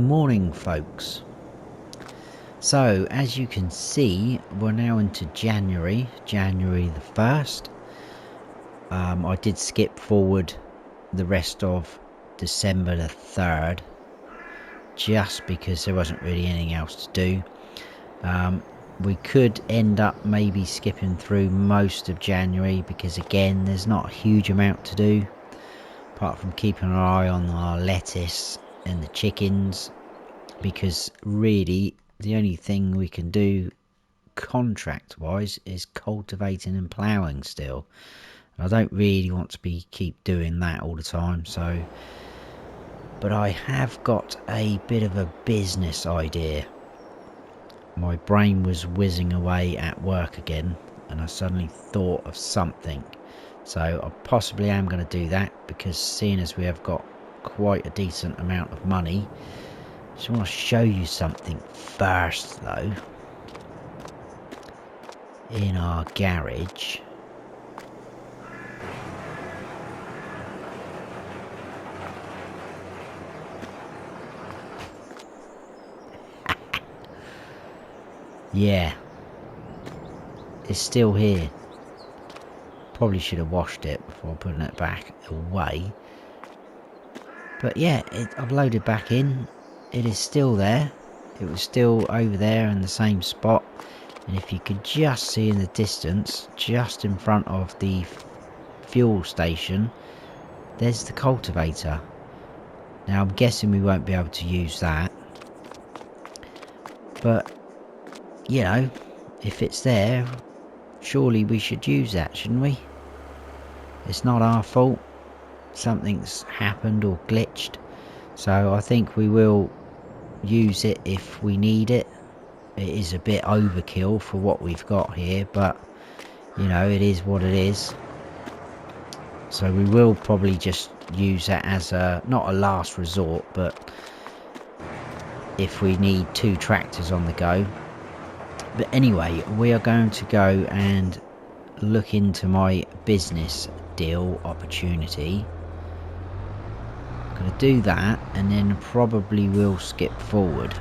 morning, folks. So as you can see, we're now into January the 1st. I did skip forward the rest of December the 3rd just because there wasn't really anything else to do. We could end up maybe skipping through most of January because again there's not a huge amount to do apart from keeping an eye on our lettuce and the chickens, because really the only thing we can do contract wise is cultivating and ploughing still. I don't really want to keep doing that all the time, so but I have got a bit of a business idea. My brain was whizzing away at work again and I suddenly thought of something, so I possibly am going to do that, because seeing as we have got quite a decent amount of money, I just want to show you something first though. In our garage, yeah, it's still here. Probably should have washed it before putting it back away, but yeah, I've loaded back in. It is still there. It was still over there in the same spot, and if you could just see in the distance, just in front of the fuel station, there's the cultivator. Now I'm guessing we won't be able to use that, but you know, if it's there, surely we should use that, shouldn't we? It's not our fault. Something's happened or glitched, so I think we will use it if we need it. It is a bit overkill for what we've got here, but you know, it is what it is. So we will probably just use that as a, not a last resort, but if we need 2 tractors on the go. But anyway, we are going to go and look into my business deal opportunity. I'm going to do that and then probably we'll skip forward.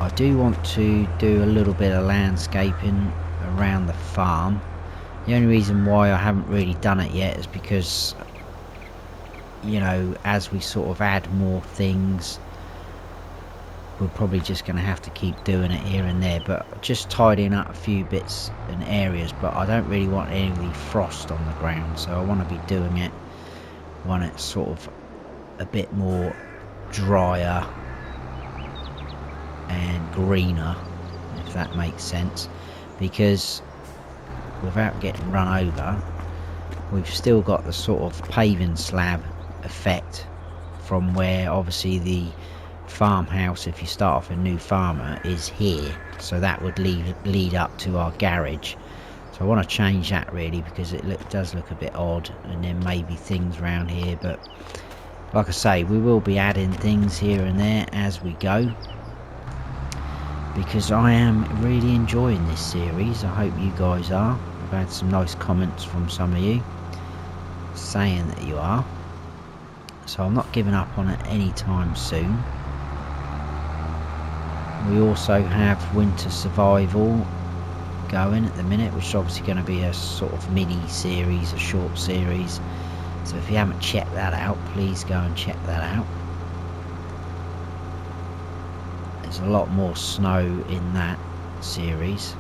I do want to do a little bit of landscaping around the farm. The only reason why I haven't really done it yet is because, you know, as we sort of add more things, we're probably just going to have to keep doing it here and there, but just tidying up a few bits and areas. But I don't really want any of the frost on the ground, so I want to be doing it when it's sort of a bit more drier and greener, if that makes sense, because without getting run over, we've still got the sort of paving slab effect from where obviously the farmhouse, if you start off a new farmer, is here, so that would lead up to our garage. So I want to change that really, because it does look a bit odd, and then maybe things around here, but like I say, we will be adding things here and there as we go, because I am really enjoying this series. I hope you guys are. I've had some nice comments from some of you saying that you are, so I'm not giving up on it anytime soon. We also have winter survival going at the minute, which is obviously going to be a sort of mini series, a short series. So if you haven't checked that out, please go and check that out. There's a lot more snow in that series.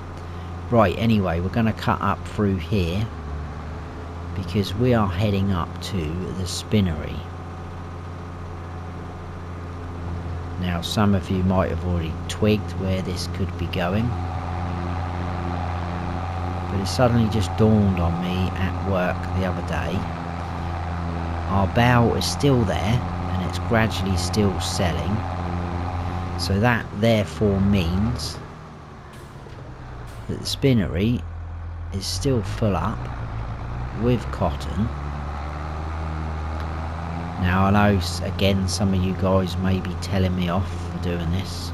Right, anyway, we're going to cut up through here because we are heading up to the spinnery. Now, some of you might have already twigged where this could be going, but it suddenly just dawned on me at work the other day. Our bow is still there and it's gradually still selling, so that therefore means that the spinnery is still full up with cotton. Now I know, again, some of you guys may be telling me off for doing this,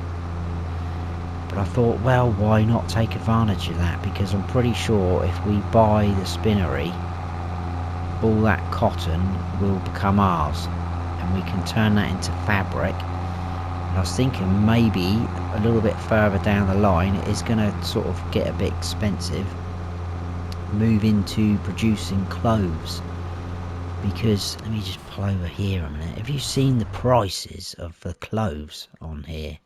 but I thought, well, why not take advantage of that, because I'm pretty sure if we buy the spinnery, all that cotton will become ours. and we can turn that into fabric. And I was thinking maybe a little bit further down the line it is going to sort of get a bit expensive, move into producing clothes. Because, let me just pull over here a minute. Have you seen the prices of the clothes on here?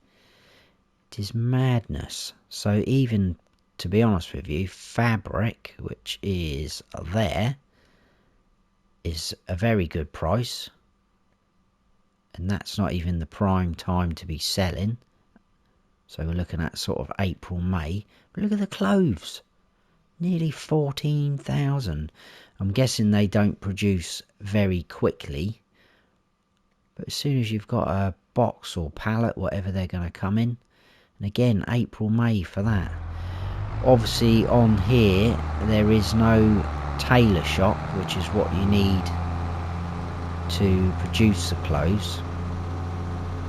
It is madness. So even, to be honest with you, fabric, which is there, is a very good price. And that's not even the prime time to be selling. So we're looking at sort of April, May. But look at the clothes. Nearly 14,000. I'm guessing they don't produce very quickly. But as soon as you've got a box or pallet, whatever they're going to come in. And again, April, May for that. Obviously on here, there is no tailor shop, which is what you need to produce the clothes.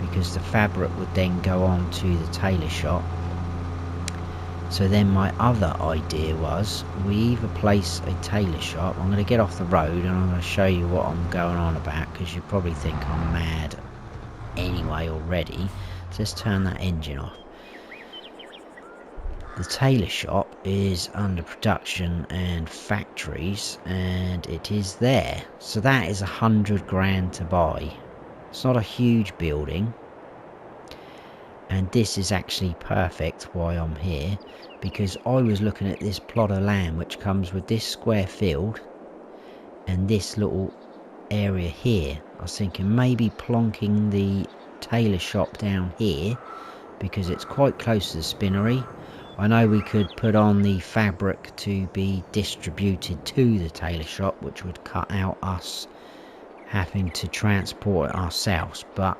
Because the fabric would then go on to the tailor shop. So then my other idea was, we either place a tailor shop. I'm going to get off the road and I'm going to show you what I'm going on about, because you probably think I'm mad anyway already. So let's turn that engine off. The tailor shop is under production and factories, and it is there. So that is 100 grand to buy. It's not a huge building. And this is actually perfect why I'm here, because I was looking at this plot of land which comes with this square field and this little area here. I was thinking maybe plonking the tailor shop down here because it's quite close to the spinnery. I know we could put on the fabric to be distributed to the tailor shop, which would cut out us having to transport it ourselves, but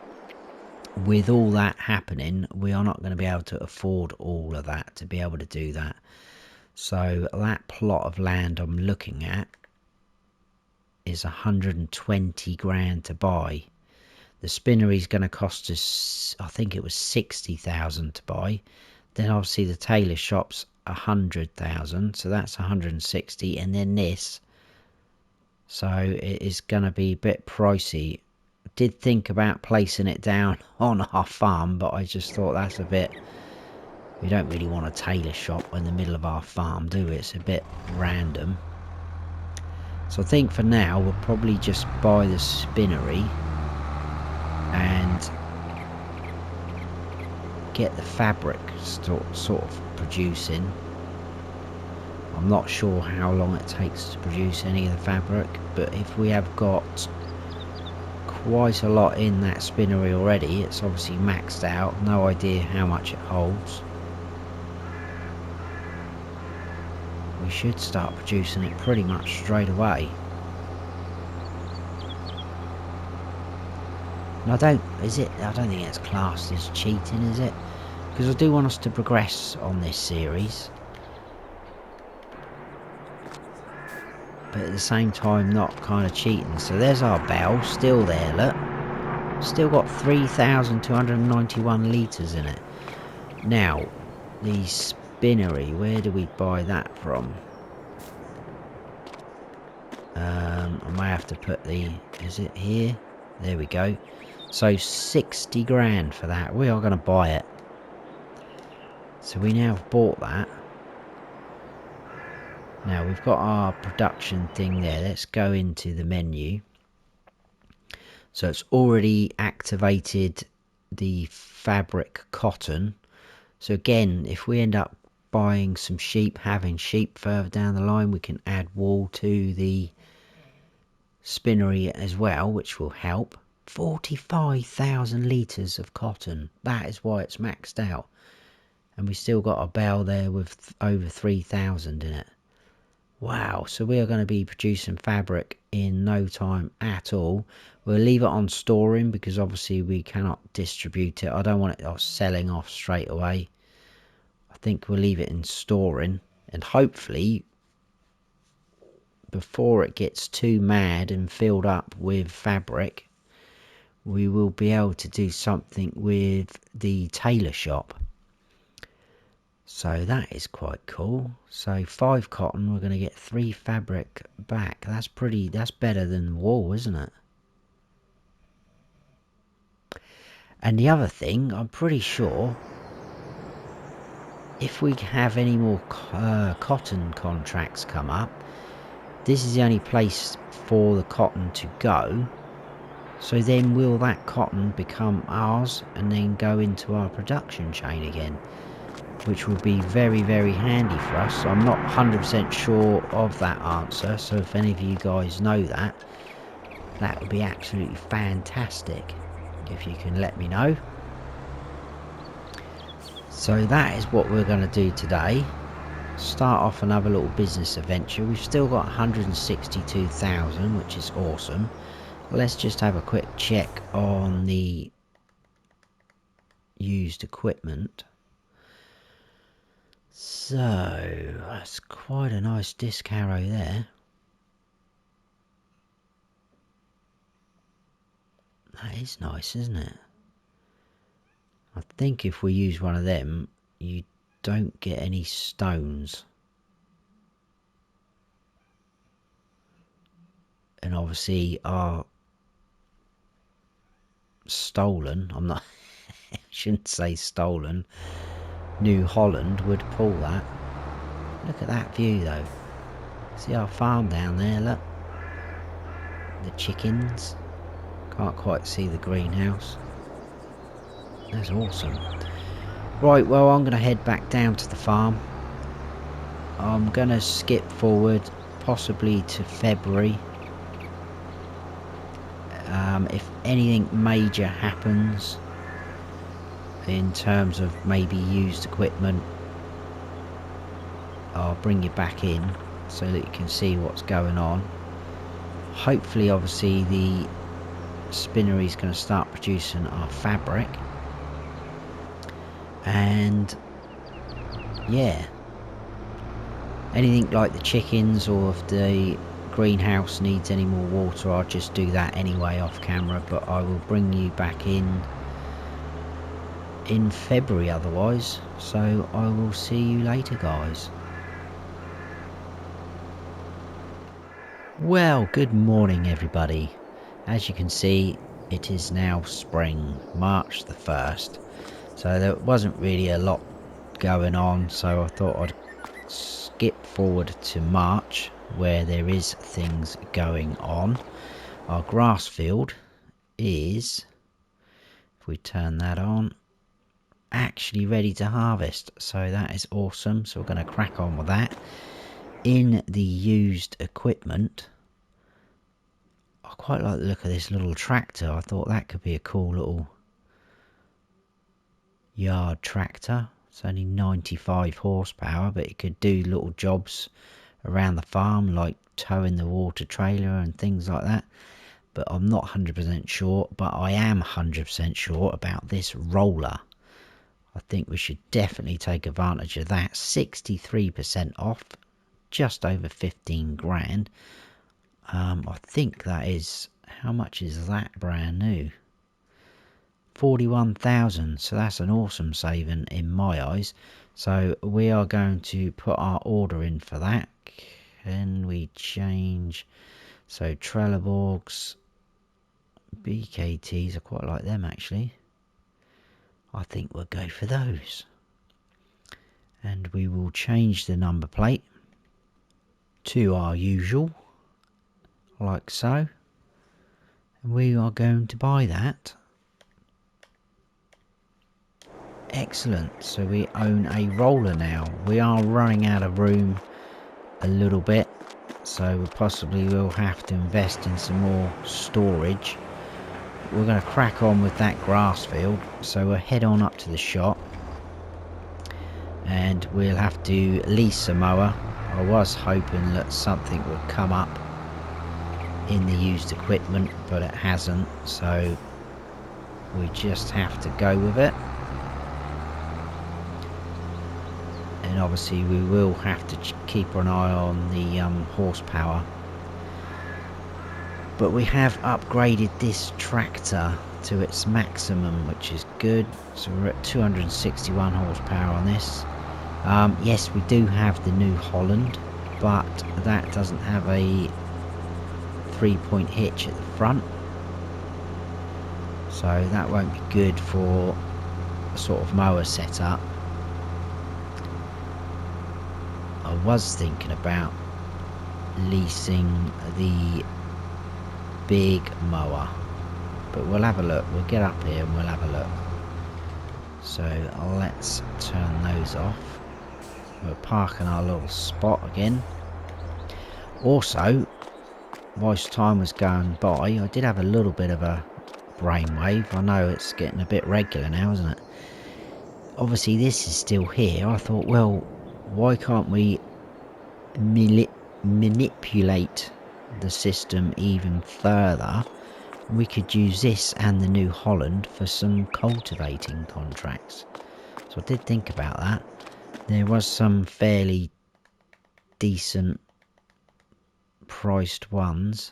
with all that happening, we are not going to be able to afford all of that to be able to do that. So that plot of land I'm looking at is 120 grand to buy. The spinnery is going to cost us, I think it was 60,000 to buy. Then obviously the tailor shop's 100,000, so that's 160, and then this. So it is going to be a bit pricey. Did think about placing it down on our farm, but I just thought that's a bit, we don't really want a tailor shop in the middle of our farm, do we? It's a bit random. So I think for now we'll probably just buy the spinnery and get the fabric sort of producing. I'm not sure how long it takes to produce any of the fabric, but if we have got quite a lot in that spinnery already, it's obviously maxed out, no idea how much it holds. We should start producing it pretty much straight away. And I don't think it's classed as cheating, is it? Because I do want us to progress on this series, but at the same time not kind of cheating. So there's our bell, still there, look. Still got 3,291 litres in it. Now, the spinnery, where do we buy that from? I may have to put the, is it here? There we go. So 60 grand for that. We are going to buy it. So we now have bought that. Now we've got our production thing there. Let's go into the menu. So it's already activated the fabric cotton. So again, if we end up buying some sheep, having sheep further down the line, we can add wool to the spinnery as well, which will help. 45,000 litres of cotton. That is why it's maxed out. And we still got a bale there with over 3,000 in it. Wow, so we are going to be producing fabric in no time at all. We'll leave it on storing because obviously we cannot distribute it. I don't want it selling off straight away. I think we'll leave it in storing, and hopefully before it gets too mad and filled up with fabric, we will be able to do something with the tailor shop. So that is quite cool. So 5 cotton, we're going to get 3 fabric back. That's better than wool, isn't it? And the other thing, I'm pretty sure if we have any more cotton contracts come up, this is the only place for the cotton to go. So then will that cotton become ours and then go into our production chain again, which will be very, very handy for us. I'm not 100% sure of that answer, so if any of you guys know that, that would be absolutely fantastic if you can let me know. So that is what we're going to do today. Start off another little business adventure. We've still got 162,000, which is awesome. Let's just have a quick check on the used equipment. So that's quite a nice disc harrow there. That is nice, isn't it? I think if we use one of them, you don't get any stones. And obviously our stolen, I'm not, I shouldn't say stolen, New Holland would pull that. Look at that view though. See our farm down there, look. The chickens. Can't quite see the greenhouse. That's awesome. Right, well, I'm going to head back down to the farm. I'm going to skip forward possibly to February. If anything major happens in terms of maybe used equipment, I'll bring you back in so that you can see what's going on. Hopefully, obviously, the spinnery is going to start producing our fabric. And yeah, anything like the chickens, or if the greenhouse needs any more water, I'll just do that anyway off camera, but I will bring you back in February otherwise. So I will see you later, guys. Well, good morning everybody. As you can see, it is now spring, March the 1st. So there wasn't really a lot going on, so I thought I'd skip forward to March, where there is things going on. Our grass field is, if we turn that on, actually ready to harvest, so that is awesome. So we're going to crack on with that. In the used equipment, I quite like the look of this little tractor. I thought that could be a cool little yard tractor. It's only 95 horsepower, but it could do little jobs around the farm, like towing the water trailer and things like that. But I'm not 100% sure, but I am 100% sure about this roller. I think we should definitely take advantage of that. 63% off, just over 15 grand. I think that is, how much is that brand new? 41,000, so that's an awesome saving in my eyes. So we are going to put our order in for that. Can we change? So Trelleborgs, BKTs, I quite like them actually. I think we'll go for those. And we will change the number plate to our usual, like so. And we are going to buy that. Excellent, so we own a roller now. We are running out of room a little bit, so we possibly will have to invest in some more storage. We're going to crack on with that grass field, so we'll head on up to the shop and we'll have to lease a mower. I was hoping that something would come up in the used equipment, but it hasn't, so we just have to go with it. And obviously we will have to keep an eye on the horsepower. But we have upgraded this tractor to its maximum, which is good. So we're at 261 horsepower on this. Yes, we do have the New Holland, but that doesn't have a 3-point hitch at the front. so that won't be good for a sort of mower setup. I was thinking about leasing the big mower, but we'll have a look. We'll get up here and we'll have a look. So let's turn those off. We're parking our little spot again. Also, whilst time was going by, I did have a little bit of a brainwave. I know it's getting a bit regular now, isn't it? Obviously this is still here. I thought, well, why can't we manipulate the system even further? We could use this and the New Holland for some cultivating contracts. So I did think about that. There was some fairly decent priced ones.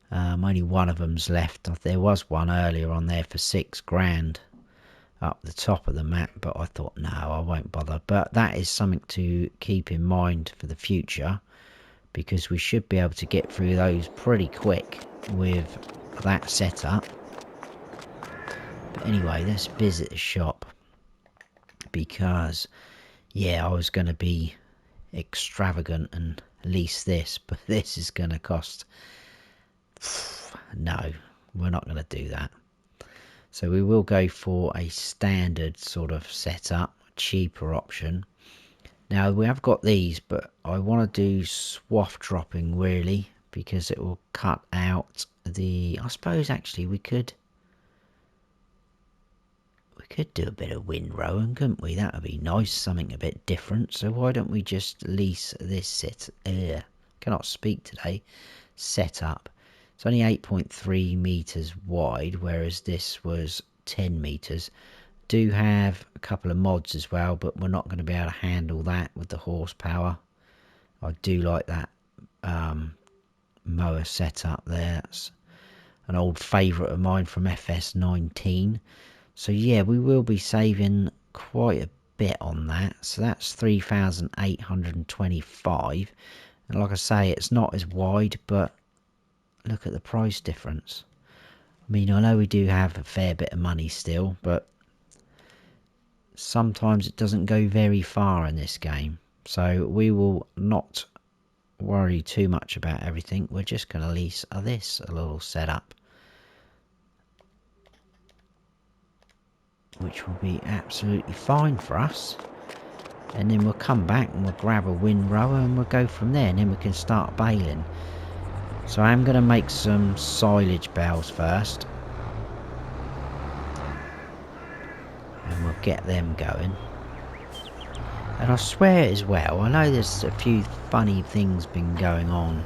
Only one of them's left. There was one earlier on there for £6,000 up the top of the map, but I thought, no, I won't bother. But that is something to keep in mind for the future, because we should be able to get through those pretty quick with that setup. But anyway, let's visit the shop, because yeah, I was going to be extravagant and lease this, but this is going to cost... No, we're not going to do that. So we will go for a standard sort of setup, cheaper option. Now we have got these, but I want to do swath dropping really, because it will cut out the... I suppose actually we could do a bit of windrowing, couldn't we? That would be nice, something a bit different. So why don't we just lease this cannot speak today, setup. It's only 8.3 meters wide, whereas this was 10 meters. Do have a couple of mods as well, but we're not going to be able to handle that with the horsepower. I do like that mower setup there. That's an old favourite of mine from FS19. So yeah, we will be saving quite a bit on that. So that's 3,825. And like I say, it's not as wide, but look at the price difference. I mean, I know we do have a fair bit of money still, but sometimes it doesn't go very far in this game. So we will not worry too much about everything. We're just going to lease a little setup, which will be absolutely fine for us. And then we'll come back and we'll grab a windrower and we'll go from there, and then we can start baling. So I'm going to make some silage bales first, and we'll get them going. And I swear as well, I know there's a few funny things been going on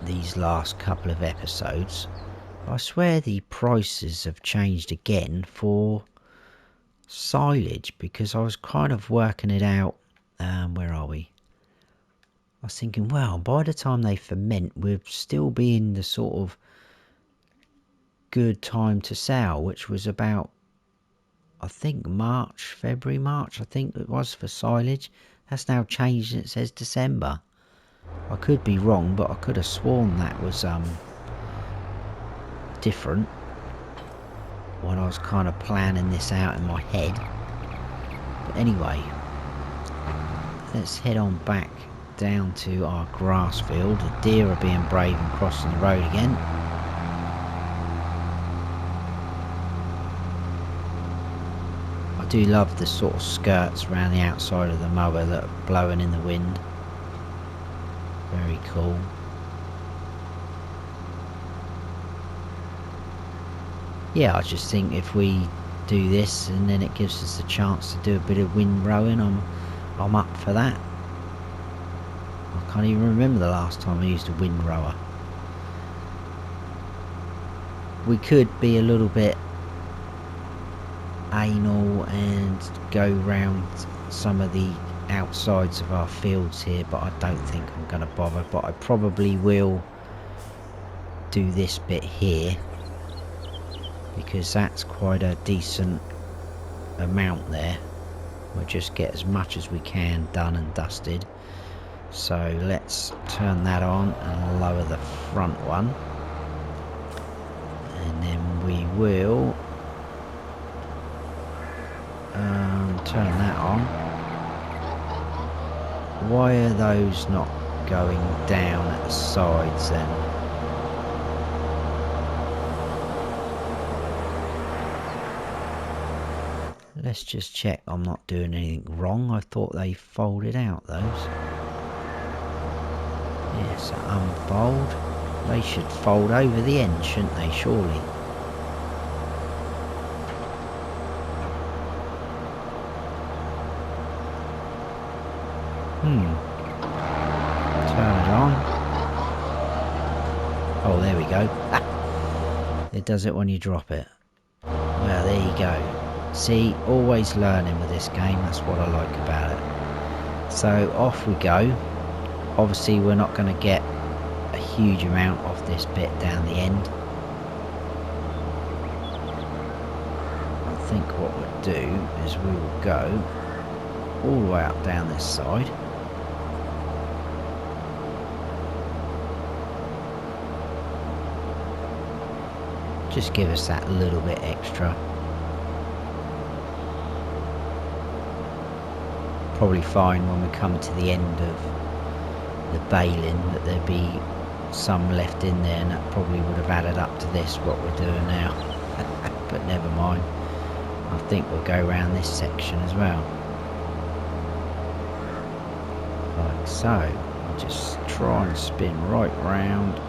these last couple of episodes. I swear the prices have changed again for silage, because I was kind of working it out. Where are we? I was thinking, well, by the time they ferment, we'll still be in the sort of good time to sell, which was about, I think, February, March, I think it was for silage. That's now changed and it says December. I could be wrong, but I could have sworn that was different when I was kind of planning this out in my head. But anyway, let's head on back down to our grass field. The deer are being brave and crossing the road again. I do love the sort of skirts around the outside of the mower that are blowing in the wind. Very cool. Yeah, I just think if we do this and then it gives us a chance to do a bit of windrowing, I'm up for that. I can't even remember the last time I used a windrower. We could be a little bit anal and go round some of the outsides of our fields here, but I don't think I'm going to bother. But I probably will do this bit here, because that's quite a decent amount there. We'll just get as much as we can done and dusted. So let's turn that on and lower the front one. we will turn that on. Why are those not going down at the sides then? Let's just check I'm not doing anything wrong. I thought they folded out those. Yes, unfold. They should fold over the end, shouldn't they, surely? Turn it on. Oh, there we go. It does it when you drop it. Well, there you go. See, always learning with this game. That's what I like about it. So off we go. Obviously, we're not going to get a huge amount off this bit down the end. I think what we'll do is we will go all the way up down this side. Just give us that little bit extra. Probably find when we come to the end of the baling that there'd be some left in there, and that probably would have added up to this, what we're doing now. But never mind. I think we'll go around this section as well. Like so. Just try and spin right round.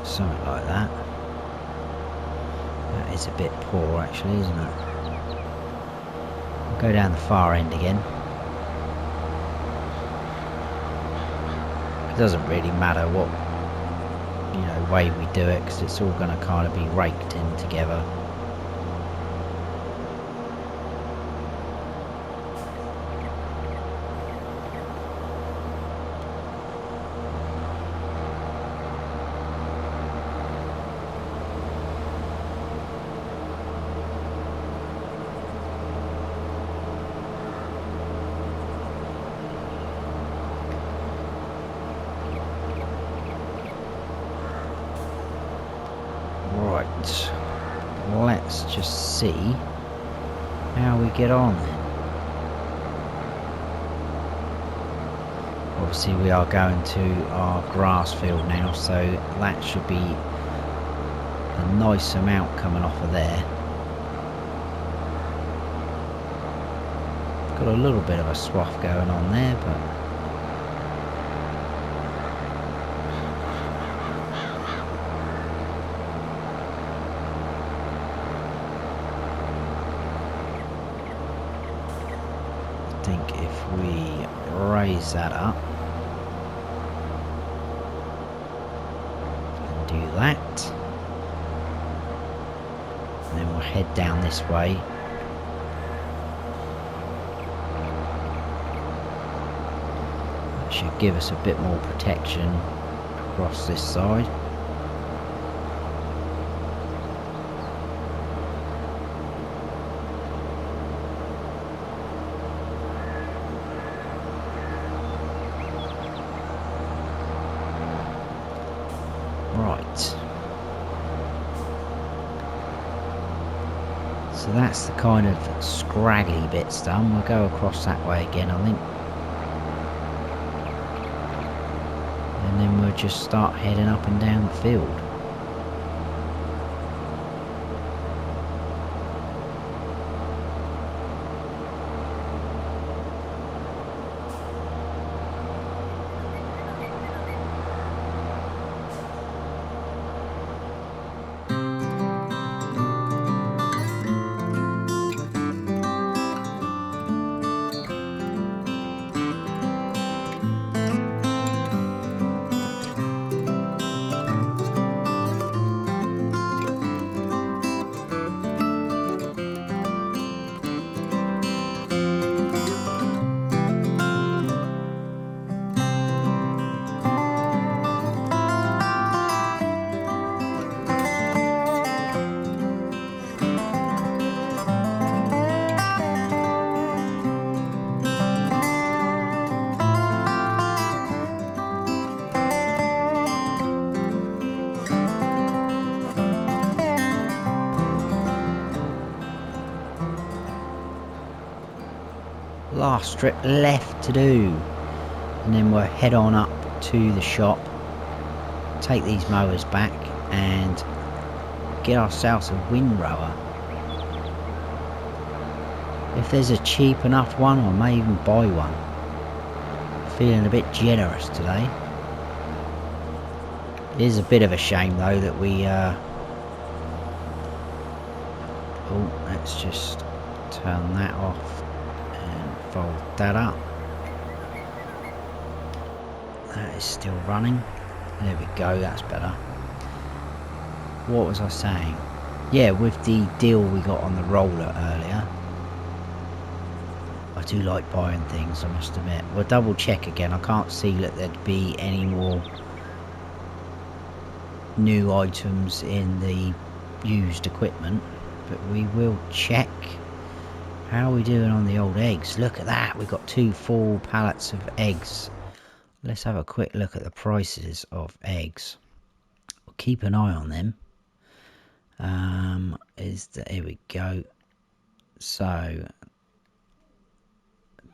Something like that. That is a bit poor actually, isn't it? I'll go down the far end again. It doesn't really matter what, way we do it, because it's all going to kind of be raked in together. Let's just see how we get on then. Obviously we are going to our grass field now, so that should be a nice amount coming off of there. Got a little bit of a swath going on there, but I think if we raise that up and do that, and then we'll head down this way. That should give us a bit more protection across this side. So that's the kind of scraggly bits done. We'll go across that way again, I think. And then we'll just start heading up and down the field. last strip left to do, and then we'll head on up to the shop, take these mowers back and get ourselves a windrower. If there's a cheap enough one, I may even buy one. Feeling a bit generous today. It is a bit of a shame though that we oh, let's just turn that off and fold that up. That is still running. There we go, that's better. What was I saying? Yeah, with the deal we got on the roller earlier, I do like buying things, I must admit. We'll double check again. I can't see that there'd be any more new items in the used equipment, but we will check. How are we doing on the old eggs? Look at that, we've got 2 full pallets of eggs. Let's have a quick look at the prices of eggs. We'll keep an eye on them. Here we go. So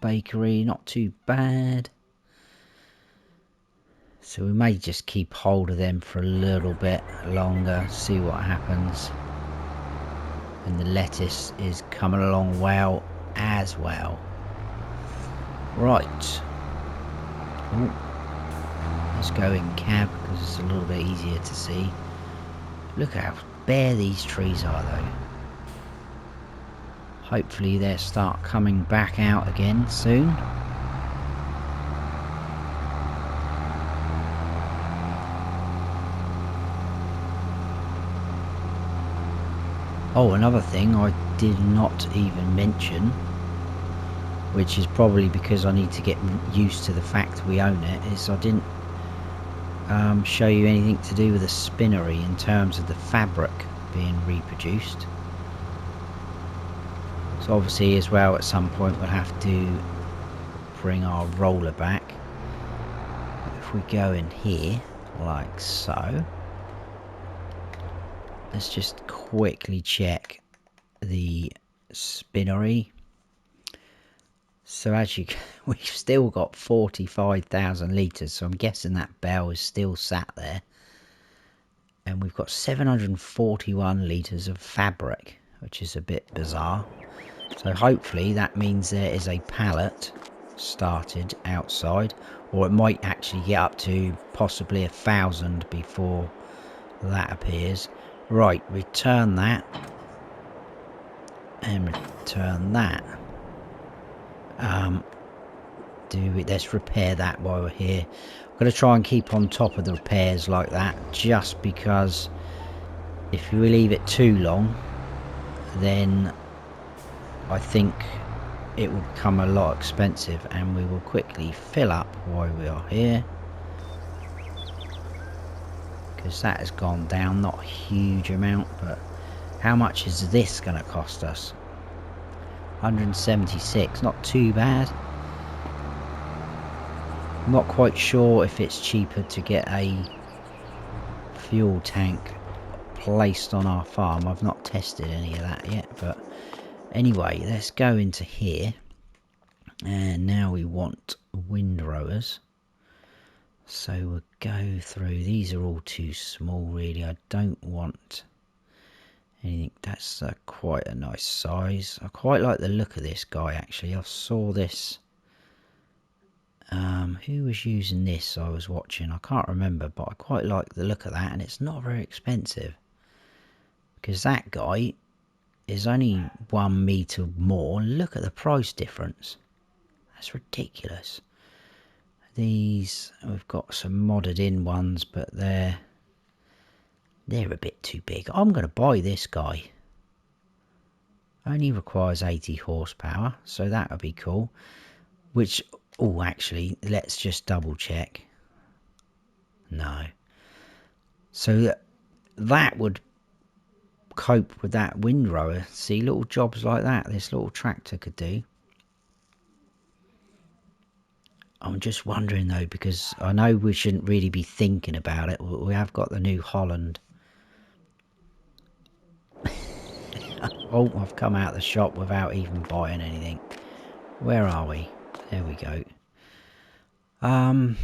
bakery, not too bad. So we may just keep hold of them for a little bit longer, see what happens. And the lettuce is coming along well as well. Right. Ooh. Let's go in cab because it's a little bit easier to see. Look how bare these trees are though. Hopefully they'll start coming back out again soon. Oh, another thing I did not even mention, which is probably because I need to get used to the fact we own it, is I didn't show you anything to do with the spinnery in terms of the fabric being reproduced. So obviously as well at some point we'll have to bring our roller back. If we go in here like so, let's just quickly check the spinnery. So as you, we've still got 45,000 litres, so I'm guessing that bell is still sat there. And we've got 741 litres of fabric, which is a bit bizarre. So hopefully that means there is a pallet started outside, or it might actually get up to possibly 1,000 before that appears. Right, return that. And return that. Let's repair that while we're here. I'm going to try and keep on top of the repairs like that, just because if we leave it too long, then I think it will become a lot expensive, and we will quickly fill up while we are here, because that has gone down, not a huge amount, but how much is this going to cost us? 176, not too bad. I'm not quite sure if it's cheaper to get a fuel tank placed on our farm. I've not tested any of that yet, but anyway, let's go into here, and now we want windrowers. So we'll go through. These are all too small really. I don't want anything. That's quite a nice size. I quite like the look of this guy actually. I saw this. Who was using this I was watching? I can't remember, but I quite like the look of that, and it's not very expensive. Because that guy is only 1 metre more. Look at the price difference. That's ridiculous. These, we've got some modded in ones, but they're a bit too big. I'm going to buy this guy. Only requires 80 horsepower, so that would be cool. Which, oh, actually, let's just double check. No. So that would cope with that windrower. See, little jobs like that this little tractor could do. I'm just wondering though, because I know we shouldn't really be thinking about it. We have got the New Holland. Oh, I've come out of the shop without even buying anything. Where are we? There we go. Oh,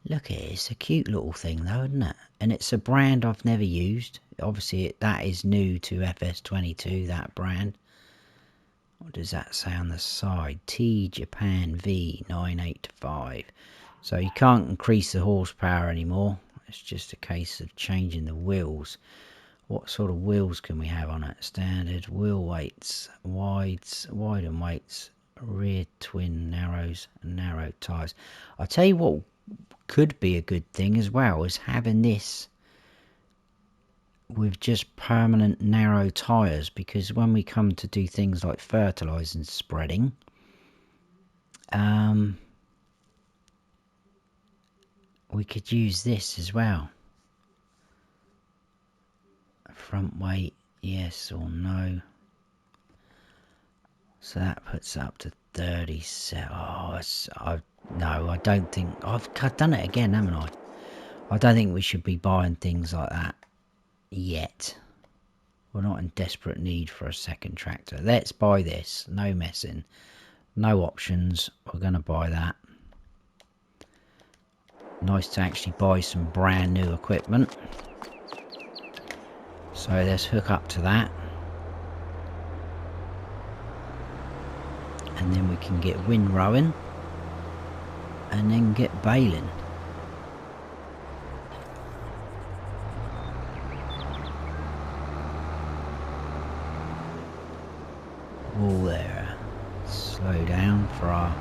look at it. It's a cute little thing though, isn't it? And it's a brand I've never used. Obviously, that is new to FS22, that brand. What does that say on the side? T Japan V985. So you can't increase the horsepower anymore. It's just a case of changing the wheels. What sort of wheels can we have on it? Standard, wheel weights, wides, wide and weights, rear twin narrows, and narrow tyres. I'll tell you what could be a good thing as well, is having this with just permanent narrow tyres, because when we come to do things like fertilising spreading, we could use this as well. Front weight, yes or no. So that puts up to 37. Oh, no, I don't think... I've done it again, haven't I? I don't think we should be buying things like that yet. We're not in desperate need for a second tractor. Let's buy this. No messing. No options. We're going to buy that. Nice to actually buy some brand new equipment. So let's hook up to that. And then we can get windrowing. And then get baling. Wall there. Slow down for our...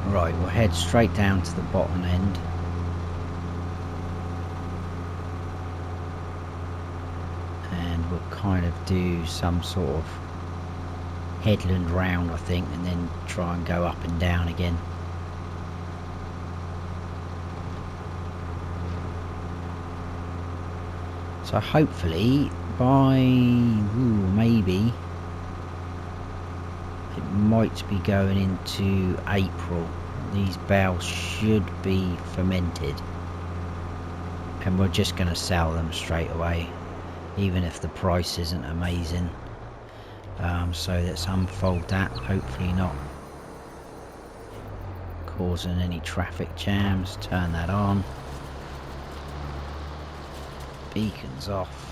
Right, we'll head straight down to the bottom end. And we'll kind of do some sort of headland round, I think, and then try and go up and down again. So hopefully by maybe it might be going into April. These bales should be fermented, and we're just going to sell them straight away, even if the price isn't amazing. So let's unfold that, hopefully not causing any traffic jams. Turn that on. Beacons off.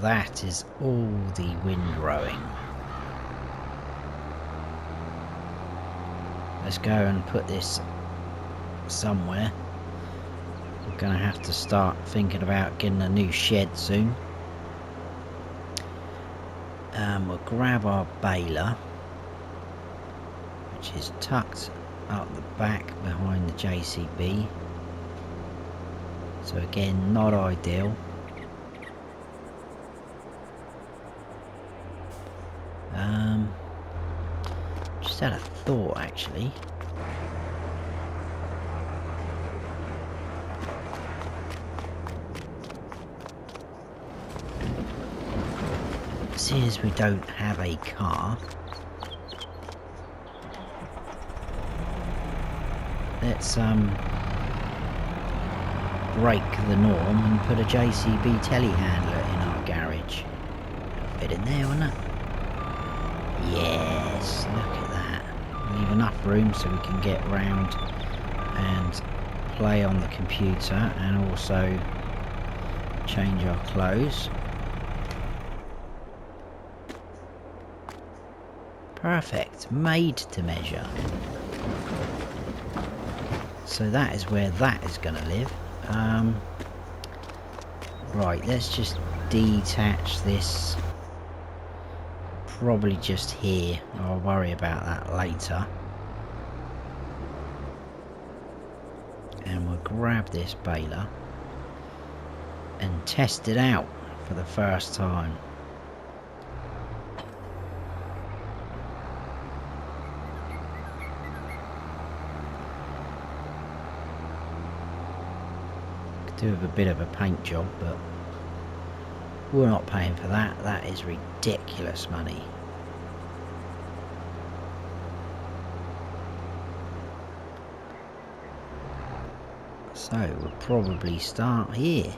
that is all the windrowing. Let's go and put this somewhere. We're going to have to start thinking about getting a new shed soon. We'll grab our baler, which is tucked up the back behind the JCB. So again, not ideal. Just had a thought actually. Since we don't have a car, let's break the norm and put a JCB telehandler in our garage. It'll fit in there, won't it? Yes, look at that. Leave enough room so we can get round and play on the computer and also change our clothes. Perfect, made to measure. So that is where that is going to live. Right, let's just detach this. Probably just here. I'll worry about that later. And we'll grab this baler and test it out for the first time. Could do with a bit of a paint job, but we're not paying for that. That is ridiculous money. So we'll probably start here.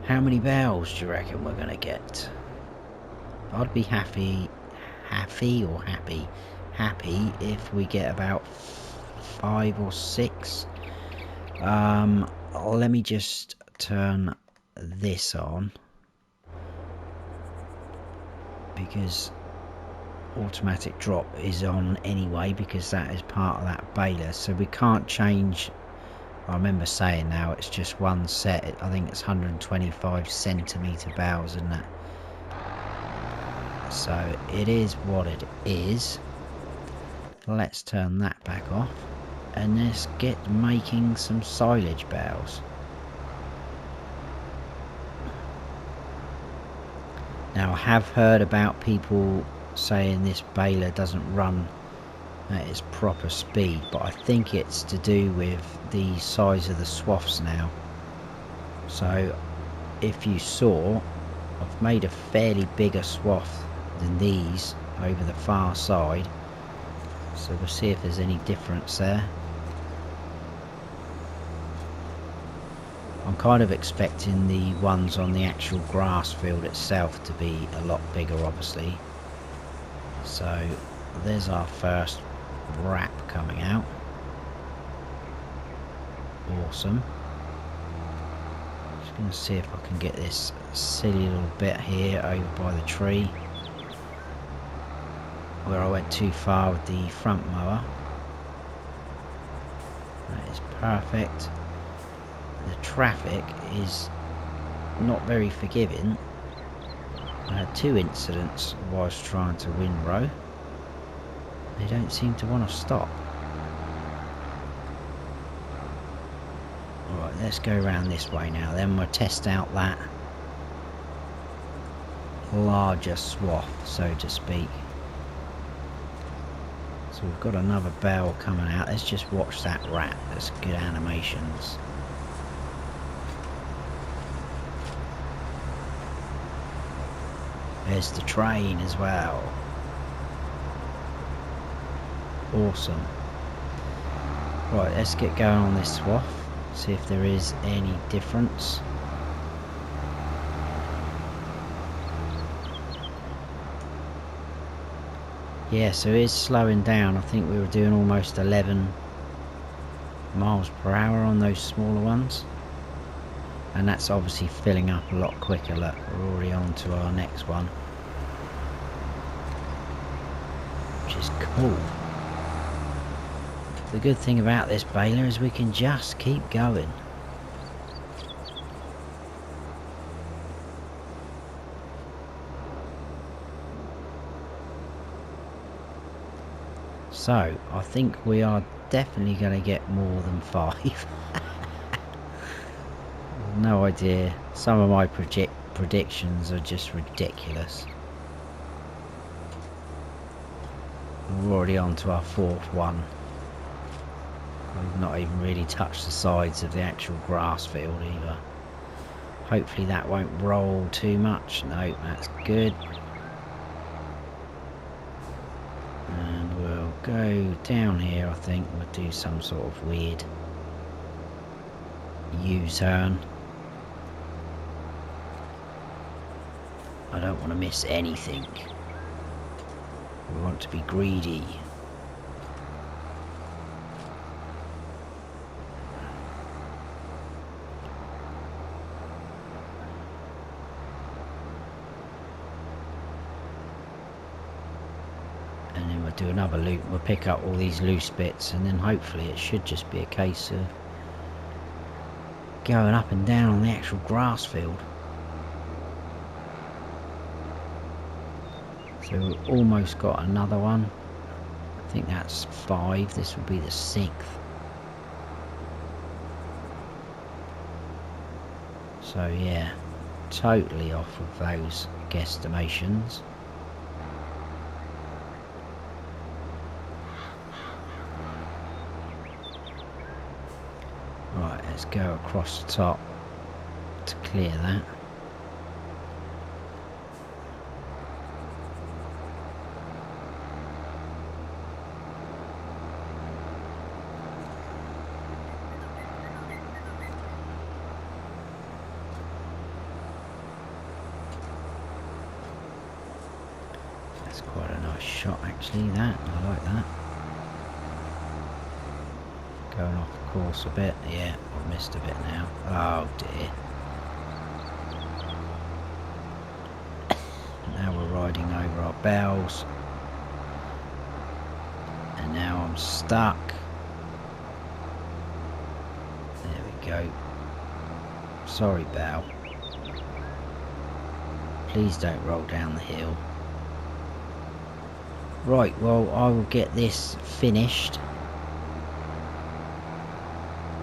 How many bales do you reckon we're gonna get? I'd be happy if we get about 5 or 6. Let me just turn this on, because automatic drop is on anyway, because that is part of that baler, so we can't change. I remember saying now it's just one set. I think it's 125 centimetre bales, isn't it? So it is what it is. Let's turn that back off and let's get making some silage bales. Now I have heard about people saying this baler doesn't run at its proper speed, but I think it's to do with the size of the swaths now. So if you saw, I've made a fairly bigger swath than these over the far side, so we'll see if there's any difference there. I'm kind of expecting the ones on the actual grass field itself to be a lot bigger, obviously. So there's our first wrap coming out. Awesome. Just going to see if I can get this silly little bit here over by the tree where I went too far with the front mower. That is perfect. The traffic is not very forgiving. I had 2 incidents whilst trying to windrow. They don't seem to want to stop. Alright, let's go around this way now. Then we'll test out that larger swath, so to speak. So we've got another bale coming out. Let's just watch that wrap. That's good animations. There's the train as well. Awesome. Right, let's get going on this swath. See if there is any difference. Yeah, so it is slowing down. I think we were doing almost 11 miles per hour on those smaller ones. And that's obviously filling up a lot quicker. Look, we're already on to our next one, which is cool. The good thing about this baler is we can just keep going. So, I think we are definitely going to get more than 5. No idea. Some of my predictions are just ridiculous. We're already on to our 4th one. We've not even really touched the sides of the actual grass field either. Hopefully that won't roll too much. No, that's good. And we'll go down here, I think. We'll do some sort of weird U-turn. I don't want to miss anything. We want to be greedy. And then we'll do another loop. We'll pick up all these loose bits, and then hopefully it should just be a case of going up and down on the actual grass field. So we've almost got another one. I think that's 5. This will be the 6th. So yeah, totally off of those guesstimations. Right, let's go across the top to clear that. That's quite a nice shot actually, that. I like that. Going off course a bit. Yeah, I've missed a bit now. Oh dear. Now we're riding over our bells. And now I'm stuck. There we go. Sorry, bow. Please don't roll down the hill. Right, well, I will get this finished.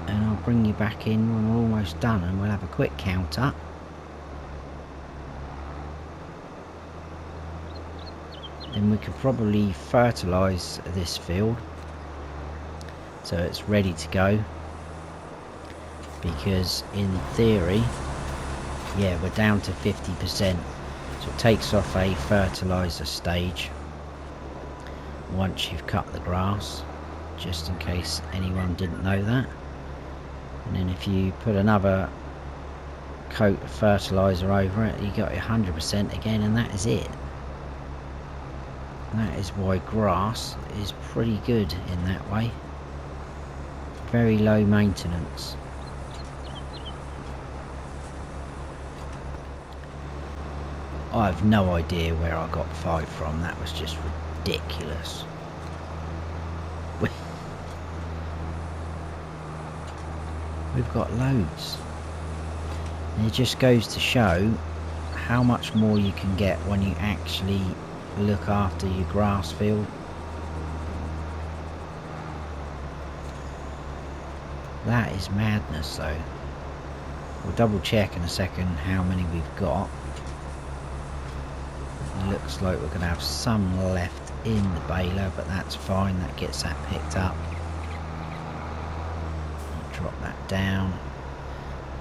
And I'll bring you back in when we're almost done, and we'll have a quick count up. Then we could probably fertilise this field so it's ready to go, because in theory, yeah, we're down to 50%, so it takes off a fertiliser stage once you've cut the grass, just in case anyone didn't know that. And then if you put another coat of fertiliser over it, you got 100% again, and that is it. That is why grass is pretty good in that way. Very low maintenance. I have no idea where I got 5 from. That was just ridiculous. We've got loads. And it just goes to show how much more you can get when you actually look after your grass field. That is madness though. We'll double check in a second how many we've got. It looks like we're going to have some left in the baler, but that's fine, that gets that picked up. Drop that down.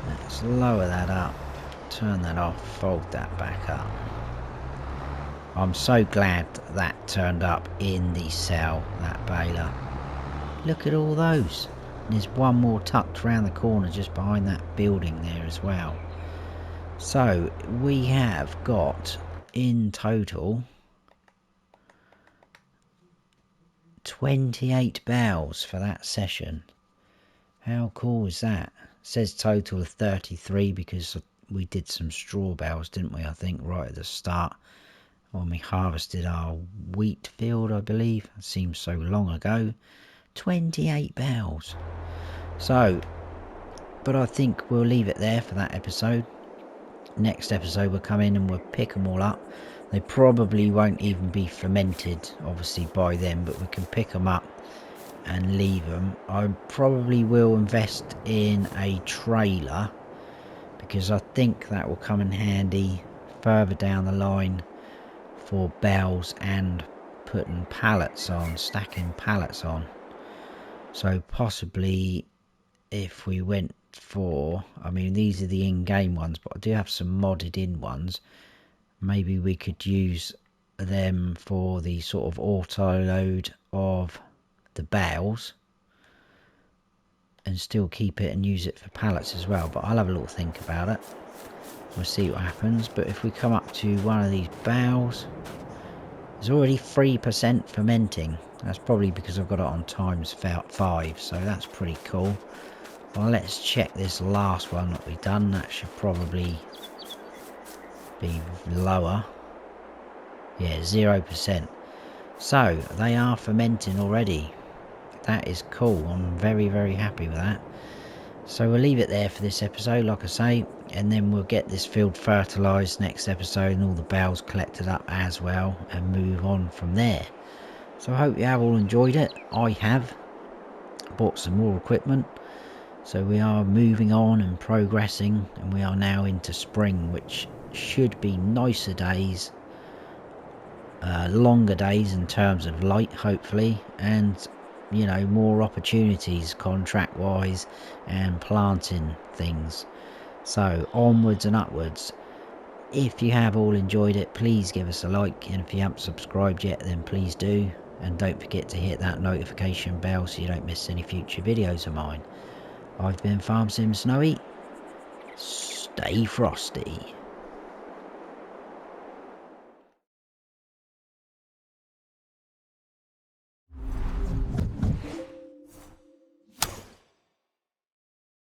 Let's lower that up, turn that off, fold that back up. I'm so glad that turned up in the cell, that baler. Look at all those. And there's one more tucked around the corner just behind that building there as well. So we have got in total 28 bales for that session. How cool is that? says total of 33 because we did some straw bales, didn't we? I think right at the start when we harvested our wheat field, I believe. It seems so long ago. 28 bales. So, but I think we'll leave it there for that episode. Next episode we'll come in and we'll pick them all up. They probably won't even be fermented, obviously, by then, but we can pick them up and leave them. I probably will invest in a trailer because I think that will come in handy further down the line for bales and putting pallets on, stacking pallets on. So possibly if we went for, I mean these are the in-game ones, but I do have some modded in ones. Maybe we could use them for the sort of auto load of the bales and still keep it and use it for pallets as well. But I'll have a little think about it. We'll see what happens. But if we come up to one of these bales, there's already 3% fermenting. That's probably because I've got it on times 5, so that's pretty cool. Well, let's check this last one that we've done. That should probably be lower. Yeah, 0%. So they are fermenting already. That is cool. I'm very, very happy with that. So we'll leave it there for this episode, like I say, and then we'll get this field fertilised next episode and all the bales collected up as well and move on from there. So I hope you have all enjoyed it. I have. Bought some more equipment. So we are moving on and progressing, and we are now into spring, which should be nicer days, longer days in terms of light, hopefully, and you know, more opportunities contract wise and planting things. So onwards and upwards. If you have all enjoyed it, please give us a like, and if you haven't subscribed yet, then please do, and don't forget to hit that notification bell so you don't miss any future videos of mine. I've been Farm Sim Snowy. Stay frosty.